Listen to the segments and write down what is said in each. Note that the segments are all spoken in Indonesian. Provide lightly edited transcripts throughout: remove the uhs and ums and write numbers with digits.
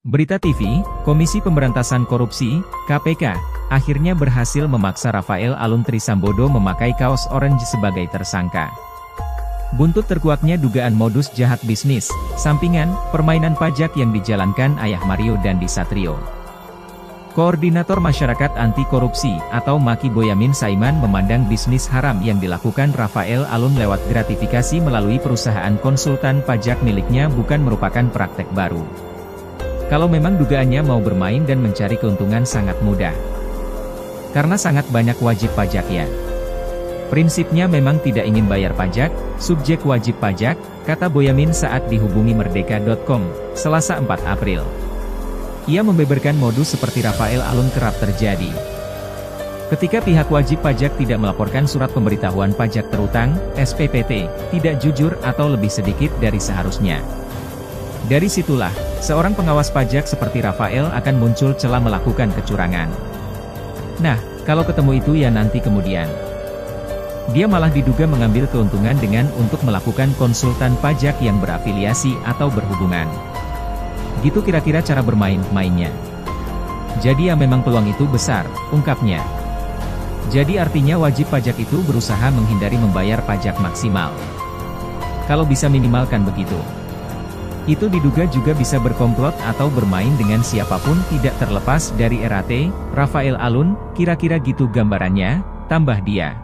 Berita TV, Komisi Pemberantasan Korupsi, KPK, akhirnya berhasil memaksa Rafael Alun Trisambodo memakai kaos orange sebagai tersangka. Buntut terkuaknya dugaan modus jahat bisnis, sampingan, permainan pajak yang dijalankan ayah Mario Dandi Satrio. Koordinator Masyarakat Anti Korupsi, atau Maki Boyamin Saiman memandang bisnis haram yang dilakukan Rafael Alun lewat gratifikasi melalui perusahaan konsultan pajak miliknya bukan merupakan praktek baru. Kalau memang dugaannya mau bermain dan mencari keuntungan sangat mudah. Karena sangat banyak wajib pajak ya. Prinsipnya memang tidak ingin bayar pajak, subjek wajib pajak, kata Boyamin saat dihubungi Merdeka.com, Selasa 4 April. Ia membeberkan modus seperti Rafael Alun kerap terjadi. Ketika pihak wajib pajak tidak melaporkan surat pemberitahuan pajak terutang, SPPT, tidak jujur atau lebih sedikit dari seharusnya. Dari situlah, seorang pengawas pajak seperti Rafael akan muncul celah melakukan kecurangan. Nah, kalau ketemu itu ya nanti kemudian. Dia malah diduga mengambil keuntungan dengan untuk melakukan konsultan pajak yang berafiliasi atau berhubungan. Gitu kira-kira cara bermain-mainnya. Jadi ya memang peluang itu besar, ungkapnya. Jadi artinya wajib pajak itu berusaha menghindari membayar pajak maksimal. Kalau bisa minimalkan begitu. Itu diduga juga bisa berkomplot atau bermain dengan siapapun tidak terlepas dari RAT, Rafael Alun, kira-kira gitu gambarannya, tambah dia.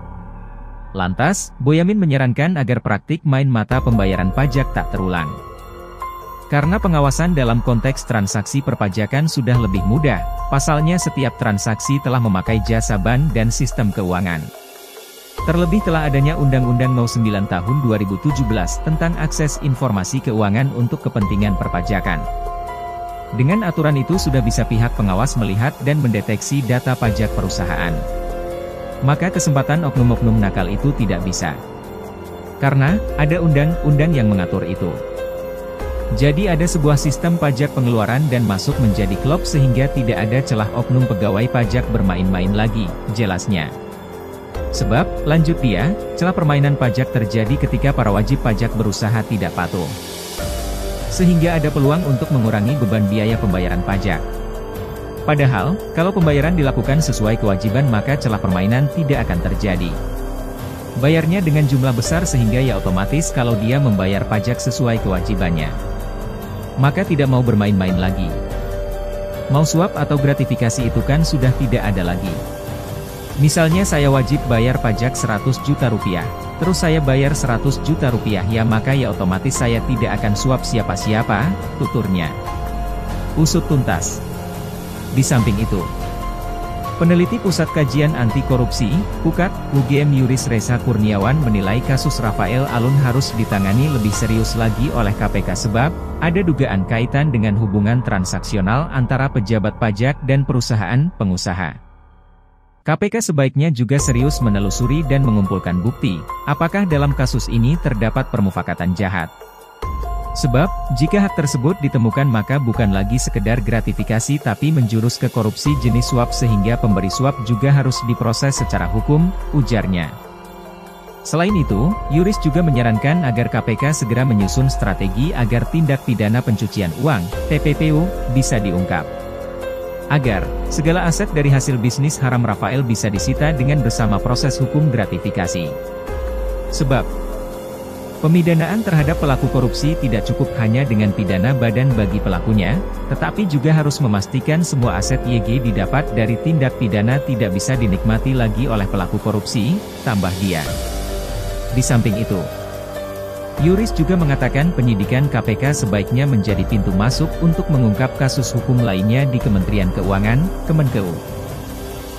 Lantas, Boyamin menyarankan agar praktik main mata pembayaran pajak tak terulang. Karena pengawasan dalam konteks transaksi perpajakan sudah lebih mudah, pasalnya setiap transaksi telah memakai jasa bank dan sistem keuangan. Terlebih telah adanya Undang-Undang No. 9 Tahun 2017 tentang akses informasi keuangan untuk kepentingan perpajakan. Dengan aturan itu sudah bisa pihak pengawas melihat dan mendeteksi data pajak perusahaan. Maka kesempatan oknum-oknum nakal itu tidak bisa. Karena, ada undang-undang yang mengatur itu. Jadi ada sebuah sistem pajak pengeluaran dan masuk menjadi klop sehingga tidak ada celah oknum pegawai pajak bermain-main lagi, jelasnya. Sebab, lanjut dia, celah permainan pajak terjadi ketika para wajib pajak berusaha tidak patuh. Sehingga ada peluang untuk mengurangi beban biaya pembayaran pajak. Padahal, kalau pembayaran dilakukan sesuai kewajiban maka celah permainan tidak akan terjadi. Bayarnya dengan jumlah besar sehingga ya otomatis kalau dia membayar pajak sesuai kewajibannya. Maka tidak mau bermain-main lagi. Mau suap atau gratifikasi itu kan sudah tidak ada lagi. Misalnya saya wajib bayar pajak 100 juta rupiah, terus saya bayar 100 juta rupiah ya maka ya otomatis saya tidak akan suap siapa-siapa, tuturnya. Usut tuntas. Di samping itu, peneliti Pusat Kajian Anti Korupsi, PUKAT, UGM Yuris Reza Kurniawan menilai kasus Rafael Alun harus ditangani lebih serius lagi oleh KPK sebab, ada dugaan kaitan dengan hubungan transaksional antara pejabat pajak dan perusahaan pengusaha. KPK sebaiknya juga serius menelusuri dan mengumpulkan bukti, apakah dalam kasus ini terdapat permufakatan jahat. Sebab, jika hak tersebut ditemukan maka bukan lagi sekedar gratifikasi tapi menjurus ke korupsi jenis suap sehingga pemberi suap juga harus diproses secara hukum, ujarnya. Selain itu, Yuris juga menyarankan agar KPK segera menyusun strategi agar tindak pidana pencucian uang, TPPU, bisa diungkap. Agar, segala aset dari hasil bisnis haram Rafael bisa disita dengan bersama proses hukum gratifikasi. Sebab, pemidanaan terhadap pelaku korupsi tidak cukup hanya dengan pidana badan bagi pelakunya, tetapi juga harus memastikan semua aset YG didapat dari tindak pidana tidak bisa dinikmati lagi oleh pelaku korupsi, tambah dia. Di samping itu, Yuris juga mengatakan penyidikan KPK sebaiknya menjadi pintu masuk untuk mengungkap kasus hukum lainnya di Kementerian Keuangan, Kemenkeu.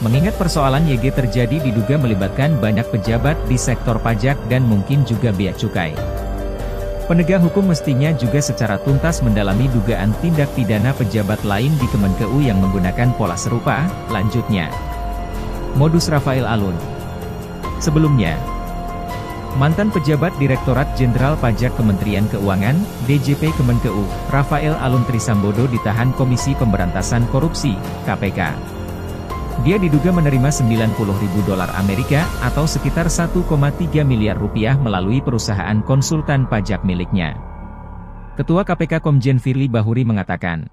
Mengingat persoalan YG terjadi diduga melibatkan banyak pejabat di sektor pajak dan mungkin juga bea cukai. Penegak hukum mestinya juga secara tuntas mendalami dugaan tindak pidana pejabat lain di Kemenkeu yang menggunakan pola serupa, lanjutnya. Modus Rafael Alun. Sebelumnya, mantan pejabat Direktorat Jenderal Pajak Kementerian Keuangan, DJP Kemenkeu, Rafael Alun Trisambodo ditahan Komisi Pemberantasan Korupsi, KPK. Dia diduga menerima $90.000 Amerika atau sekitar 1,3 miliar rupiah melalui perusahaan konsultan pajak miliknya. Ketua KPK Komjen Firly Bahuri mengatakan,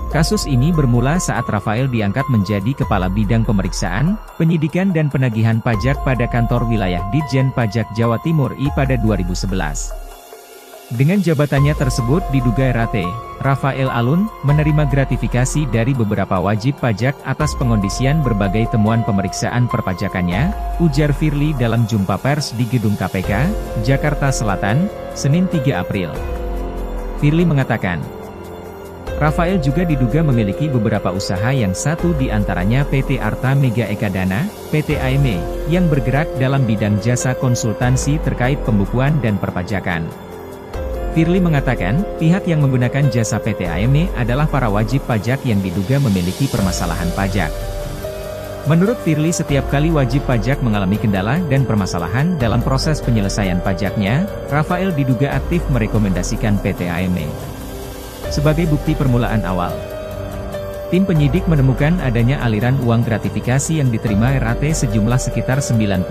Kasus ini bermula saat Rafael diangkat menjadi Kepala Bidang Pemeriksaan, Penyidikan dan Penagihan Pajak pada Kantor Wilayah Ditjen Pajak Jawa Timur I pada 2011. Dengan jabatannya tersebut diduga RAT, Rafael Alun, menerima gratifikasi dari beberapa wajib pajak atas pengondisian berbagai temuan pemeriksaan perpajakannya, ujar Firly dalam jumpa pers di Gedung KPK, Jakarta Selatan, Senin 3 April. Firly mengatakan, Rafael juga diduga memiliki beberapa usaha yang satu di antaranya PT Arta Mega Eka Dana, PT AME, yang bergerak dalam bidang jasa konsultansi terkait pembukuan dan perpajakan. Firly mengatakan, pihak yang menggunakan jasa PT AME adalah para wajib pajak yang diduga memiliki permasalahan pajak. Menurut Firly, setiap kali wajib pajak mengalami kendala dan permasalahan dalam proses penyelesaian pajaknya, Rafael diduga aktif merekomendasikan PT AME. Sebagai bukti permulaan awal, tim penyidik menemukan adanya aliran uang gratifikasi yang diterima RAT sejumlah sekitar $90.000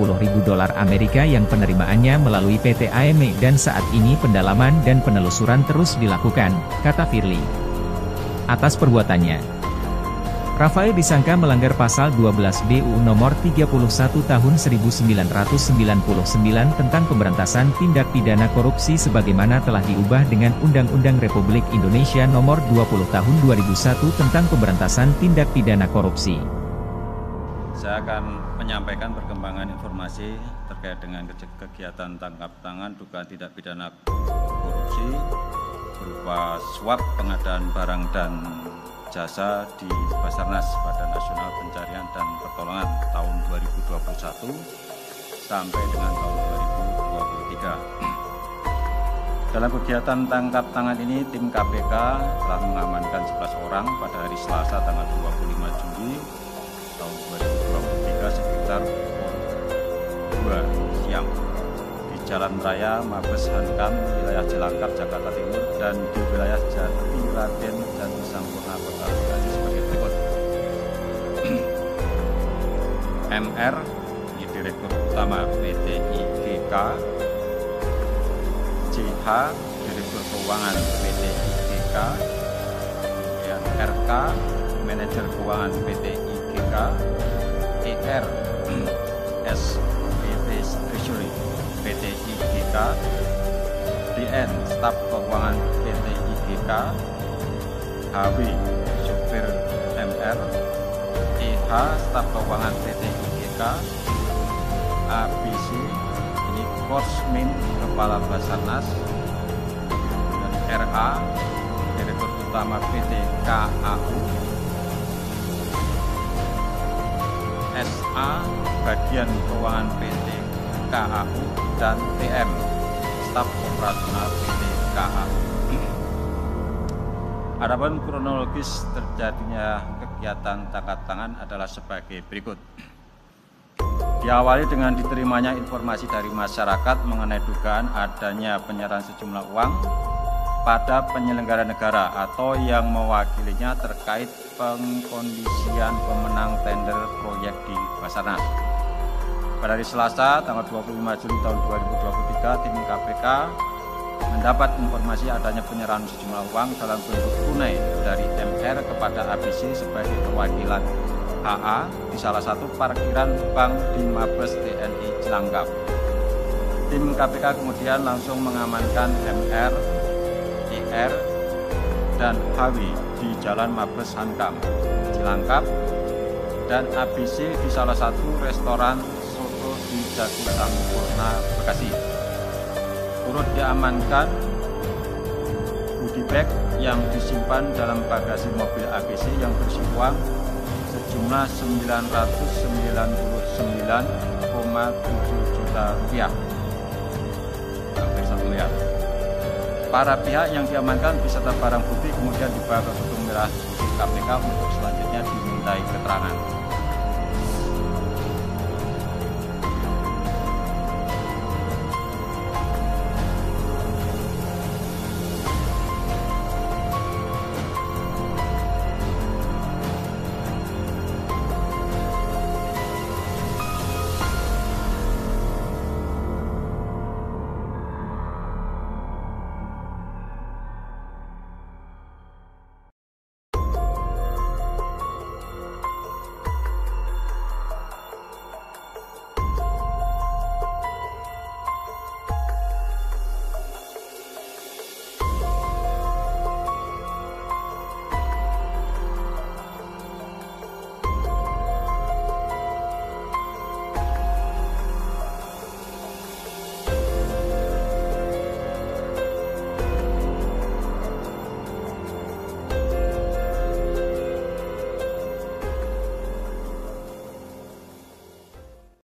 Amerika yang penerimaannya melalui PT AME dan saat ini pendalaman dan penelusuran terus dilakukan, kata Firly. Atas perbuatannya, Rafael disangka melanggar pasal 12 BUU nomor 31 tahun 1999 tentang pemberantasan tindak pidana korupsi sebagaimana telah diubah dengan Undang-Undang Republik Indonesia nomor 20 tahun 2001 tentang pemberantasan tindak pidana korupsi. Saya akan menyampaikan perkembangan informasi terkait dengan kegiatan tangkap tangan dugaan tindak pidana korupsi berupa suap pengadaan barang dan jasa di Basarnas Badan Nasional Pencarian dan Pertolongan tahun 2021 sampai dengan tahun 2023. Dalam kegiatan tangkap tangan ini, tim KPK telah mengamankan 11 orang pada hari Selasa tanggal 25 Juli tahun 2023 sekitar pukul 2 siang di Jalan Raya Mabes Hankam, wilayah Cilangkap, Jakarta Timur, dan di wilayah Jati Raden Jati Sampurna, Kota Bekasi sebagai berikut. MR, Direktur Utama PT IGK, CH, Direktur Keuangan PT IGK, kemudian RK, Manajer Keuangan PT IGK, ER, SPT Treasury PT IGK, DN, Staf Keuangan PT IGK, HW, Supir MR, EH, Staf Keuangan PT IGK, ABC, ini Korsmin, Kepala Basarnas, dan RA, Direktur Utama PT KAU, SA, Bagian Keuangan PT KAU, dan TM, Staf Operasional PT KAU. Adapun kronologis terjadinya kegiatan tangkap tangan adalah sebagai berikut. Diawali dengan diterimanya informasi dari masyarakat mengenai dugaan adanya penyerahan sejumlah uang pada penyelenggara negara atau yang mewakilinya terkait pengkondisian pemenang tender proyek di Basarnas. Pada hari Selasa, tanggal 25 Juli tahun 2023, tim KPK mendapat informasi adanya penyerahan sejumlah uang dalam bentuk tunai dari MR kepada ABC sebagai perwakilan AA di salah satu parkiran bank di Mabes TNI Cilangkap. Tim KPK kemudian langsung mengamankan MR, ER, dan HW di Jalan Mabes Hankam, Cilangkap, dan ABC di salah satu restoran soto di Jati Sampurna, Bekasi. Turut diamankan goodie bag yang disimpan dalam bagasi mobil ABC yang berisi uang sejumlah Rp999,7 juta, hampir 1 miliar. Para pihak yang diamankan beserta barang bukti kemudian dibawa ke Gedung Merah Putih KPK untuk selanjutnya dimintai keterangan.